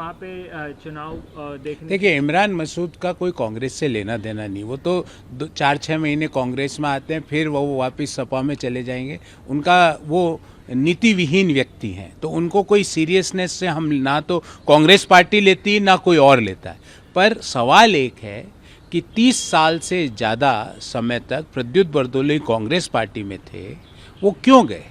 वहाँ पे चुनाव देखने? देखिए, इमरान मसूद का कोई कांग्रेस से लेना देना नहीं। वो तो 4-6 महीने कांग्रेस में आते हैं, फिर वो वापस सपा में चले जाएंगे। उनका वो नीति विहीन व्यक्ति हैं, तो उनको कोई सीरियसनेस से हम ना तो कांग्रेस पार्टी लेती ना कोई और लेता है। पर सवाल एक है कि 30 साल से ज़्यादा समय तक प्रद्युत बरदोली कांग्रेस पार्टी में थे, वो क्यों गए?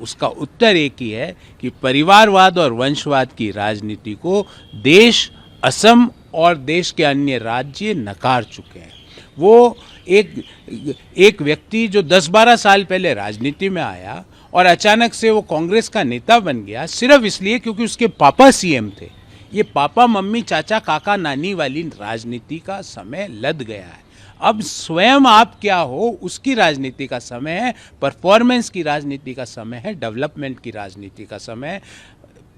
उसका उत्तर एक ही है कि परिवारवाद और वंशवाद की राजनीति को देश, असम और देश के अन्य राज्य नकार चुके हैं। वो एक व्यक्ति जो 10-12 साल पहले राजनीति में आया और अचानक से वो कांग्रेस का नेता बन गया, सिर्फ इसलिए क्योंकि उसके पापा सीएम थे। ये पापा मम्मी चाचा काका नानी वाली राजनीति का समय लद गया है। अब स्वयं आप क्या हो उसकी राजनीति का समय है, परफॉर्मेंस की राजनीति का समय है, डेवलपमेंट की राजनीति का समय है।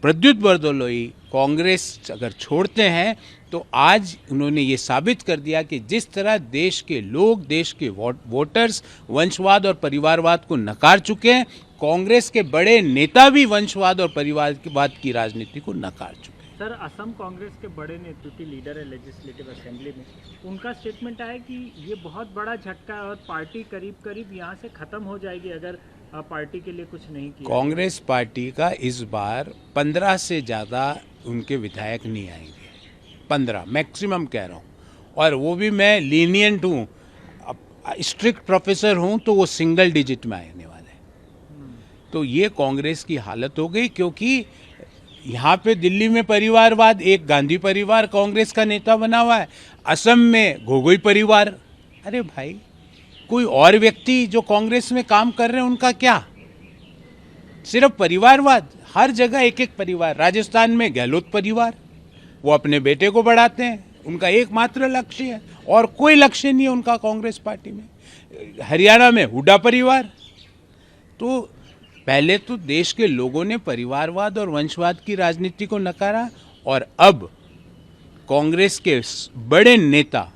प्रद्युत बरदोलोई कांग्रेस अगर छोड़ते हैं तो आज उन्होंने ये साबित कर दिया कि जिस तरह देश के लोग, देश के वोटर्स वंशवाद और परिवारवाद को नकार चुके हैं, कांग्रेस के बड़े नेता भी वंशवाद और परिवारवाद की राजनीति को नकार चुके हैं। सर, असम कांग्रेस के बड़े नेतृत्व लीडर है लेजिस्लेटिव असेंबली में, उनका स्टेटमेंट आया कि ये बहुत बड़ा झटका है और पार्टी करीब करीब यहाँ से खत्म हो जाएगी अगर पार्टी के लिए कुछ नहीं किया। कांग्रेस पार्टी का इस बार 15 से ज़्यादा उनके विधायक नहीं आएंगे, 15 मैक्सिमम कह रहा हूँ। और वो भी मैं लीनियंट हूँ, स्ट्रिक्ट प्रोफेसर हूँ, तो वो सिंगल डिजिट में आने वाले। तो ये कांग्रेस की हालत हो गई, क्योंकि यहाँ पे दिल्ली में परिवारवाद, एक गांधी परिवार कांग्रेस का नेता बना हुआ है, असम में गोगोई परिवार। अरे भाई, कोई और व्यक्ति जो कांग्रेस में काम कर रहे हैं उनका क्या? सिर्फ परिवारवाद, हर जगह एक एक परिवार। राजस्थान में गहलोत परिवार, वो अपने बेटे को बढ़ाते हैं, उनका एकमात्र लक्ष्य है, और कोई लक्ष्य नहीं है उनका कांग्रेस पार्टी में। हरियाणा में हुड्डा परिवार। तो पहले तो देश के लोगों ने परिवारवाद और वंशवाद की राजनीति को नकारा, और अब कांग्रेस के बड़े नेता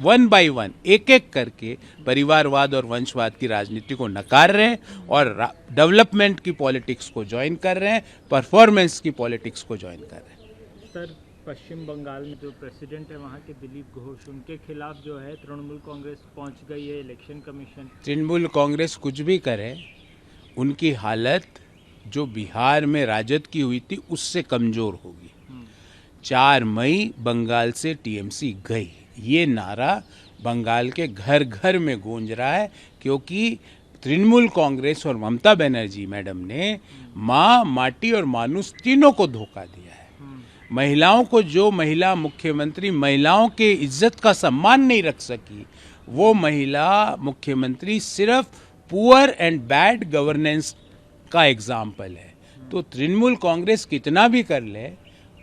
वन बाय वन, एक एक करके परिवारवाद और वंशवाद की राजनीति को नकार रहे हैं और डेवलपमेंट की पॉलिटिक्स को ज्वाइन कर रहे हैं, परफॉर्मेंस की पॉलिटिक्स को ज्वाइन कर रहे हैं। सर, पश्चिम बंगाल में जो प्रेसिडेंट है वहाँ के दिलीप घोष, उनके खिलाफ जो है तृणमूल कांग्रेस पहुँच गई है इलेक्शन कमीशन। तृणमूल कांग्रेस कुछ भी करे, उनकी हालत जो बिहार में राजद की हुई थी उससे कमज़ोर होगी। 4 मई बंगाल से टीएमसी गई, ये नारा बंगाल के घर घर में गूंज रहा है, क्योंकि तृणमूल कांग्रेस और ममता बनर्जी मैडम ने माँ, माटी और मानुस तीनों को धोखा दिया है। महिलाओं को, जो महिला मुख्यमंत्री महिलाओं के इज्जत का सम्मान नहीं रख सकी, वो महिला मुख्यमंत्री सिर्फ पुअर एंड बैड गवर्नेंस का एग्जाम्पल है। तो तृणमूल कांग्रेस कितना भी कर ले,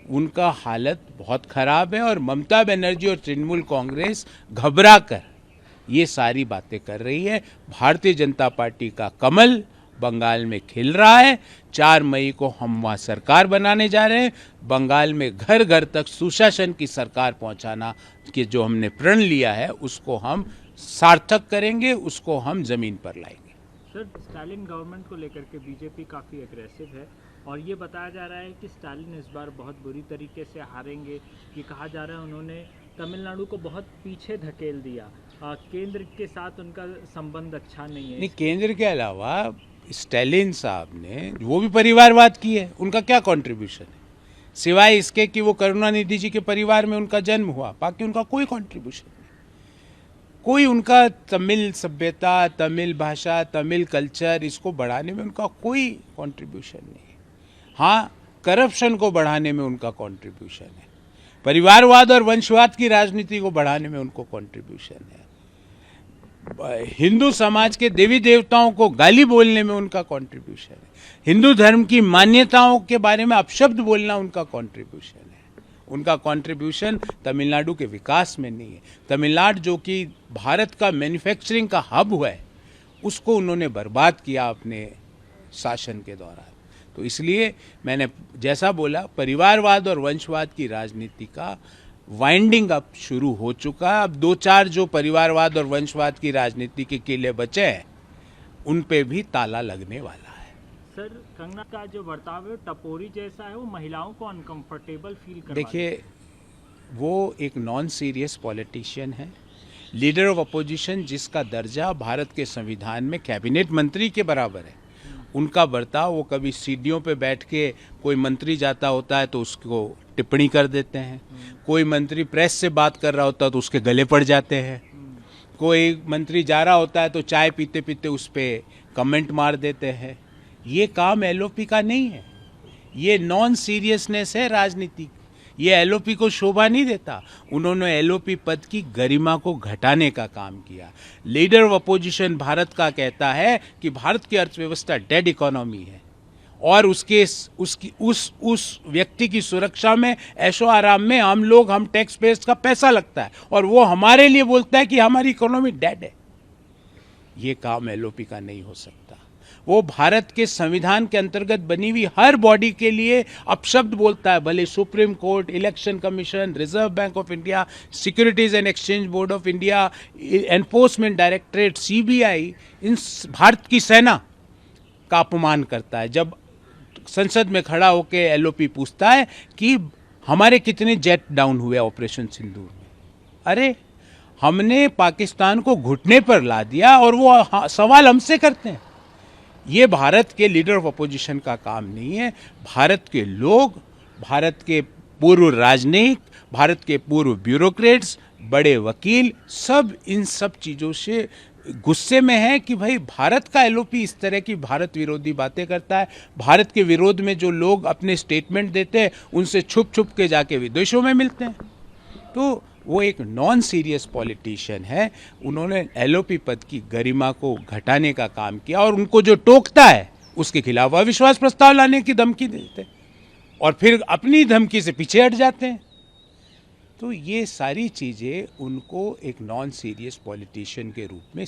उनका हालत बहुत खराब है, और ममता बनर्जी और तृणमूल कांग्रेस घबरा कर ये सारी बातें कर रही है। भारतीय जनता पार्टी का कमल बंगाल में खिल रहा है। 4 मई को हम वहाँ सरकार बनाने जा रहे हैं। बंगाल में घर घर तक सुशासन की सरकार पहुँचाना कि जो हमने प्रण लिया है उसको हम सार्थक करेंगे, उसको हम जमीन पर लाएंगे। सर, स्टालिन गवर्नमेंट को लेकर के बीजेपी काफ़ी एग्रेसिव है और ये बताया जा रहा है कि स्टालिन इस बार बहुत बुरी तरीके से हारेंगे। ये कहा जा रहा है उन्होंने तमिलनाडु को बहुत पीछे धकेल दिया, केंद्र के साथ उनका संबंध अच्छा नहीं है। नहीं, केंद्र के अलावा स्टालिन साहब ने वो भी परिवारवाद की है, उनका क्या कंट्रीब्यूशन है सिवाय इसके कि वो करुणानिधि जी के परिवार में उनका जन्म हुआ, बाकी उनका कोई कंट्रीब्यूशन नहीं। कोई उनका तमिल सभ्यता, तमिल भाषा, तमिल कल्चर, इसको बढ़ाने में उनका कोई कंट्रीब्यूशन नहीं है। हाँ, करप्शन को बढ़ाने में उनका कंट्रीब्यूशन है, परिवारवाद और वंशवाद की राजनीति को बढ़ाने में उनको कंट्रीब्यूशन है, हिंदू समाज के देवी देवताओं को गाली बोलने में उनका कंट्रीब्यूशन है, हिंदू धर्म की मान्यताओं के बारे में अपशब्द बोलना उनका कंट्रीब्यूशन है। उनका कंट्रीब्यूशन तमिलनाडु के विकास में नहीं है। तमिलनाडु जो कि भारत का मैन्युफैक्चरिंग का हब है, उसको उन्होंने बर्बाद किया अपने शासन के दौरान। तो इसलिए मैंने जैसा बोला, परिवारवाद और वंशवाद की राजनीति का वाइंडिंग अप शुरू हो चुका है। अब 2-4 जो परिवारवाद और वंशवाद की राजनीति के किले बचे हैं, उन पे भी ताला लगने वाला है। सर, कंगना का जो बर्ताव है टपोरी जैसा है, वो महिलाओं को अनकंफर्टेबल फील करवा देखिए, वो एक नॉन सीरियस पॉलिटिशियन है, लीडर ऑफ अपोजिशन, जिसका दर्जा भारत के संविधान में कैबिनेट मंत्री के बराबर है। उनका बर्ताव, वो कभी सीढ़ियों पे बैठ के, कोई मंत्री जाता होता है तो उसको टिप्पणी कर देते हैं, कोई मंत्री प्रेस से बात कर रहा होता है तो उसके गले पड़ जाते हैं, कोई मंत्री जा रहा होता है तो चाय पीते पीते उस पर कमेंट मार देते हैं। ये काम एलओपी का नहीं है, ये नॉन सीरियसनेस है राजनीति। ये एलओपी को शोभा नहीं देता। उन्होंने एलओपी पद की गरिमा को घटाने का काम किया। लीडर ऑफ अपोजिशन भारत का कहता है कि भारत की अर्थव्यवस्था डेड इकोनॉमी है और उस व्यक्ति की सुरक्षा में, ऐशो आराम में हम टैक्स पेयर्स का पैसा लगता है, और वो हमारे लिए बोलता है कि हमारी इकोनॉमी डेड है। ये काम एलओपी का नहीं हो सकता। वो भारत के संविधान के अंतर्गत बनी हुई हर बॉडी के लिए अपशब्द बोलता है, भले supreme court, election commission, reserve bank of India, securities and exchange board of India, enforcement directorate, CBI, इन भारत की सेना का अपमान करता है। जब संसद में खड़ा होकर एलओपी पूछता है कि हमारे कितने जेट डाउन हुए ऑपरेशन सिंदूर में, अरे हमने पाकिस्तान को घुटने पर ला दिया और वो सवाल हमसे करते हैं। ये भारत के लीडर ऑफ अपोजिशन का काम नहीं है। भारत के लोग, भारत के पूर्व राजनयिक, भारत के पूर्व ब्यूरोक्रेट्स, बड़े वकील, सब इन सब चीज़ों से गुस्से में है कि भाई भारत का एलओपी इस तरह की भारत विरोधी बातें करता है। भारत के विरोध में जो लोग अपने स्टेटमेंट देते हैं उनसे छुप छुप के जाके विदेशों में मिलते हैं। तो वो एक नॉन सीरियस पॉलिटिशियन है। उन्होंने एलओपी पद की गरिमा को घटाने का काम किया और उनको जो टोकता है उसके खिलाफ अविश्वास प्रस्ताव लाने की धमकी देते हैं और फिर अपनी धमकी से पीछे हट जाते हैं। तो ये सारी चीज़ें उनको एक नॉन सीरियस पॉलिटिशियन के रूप में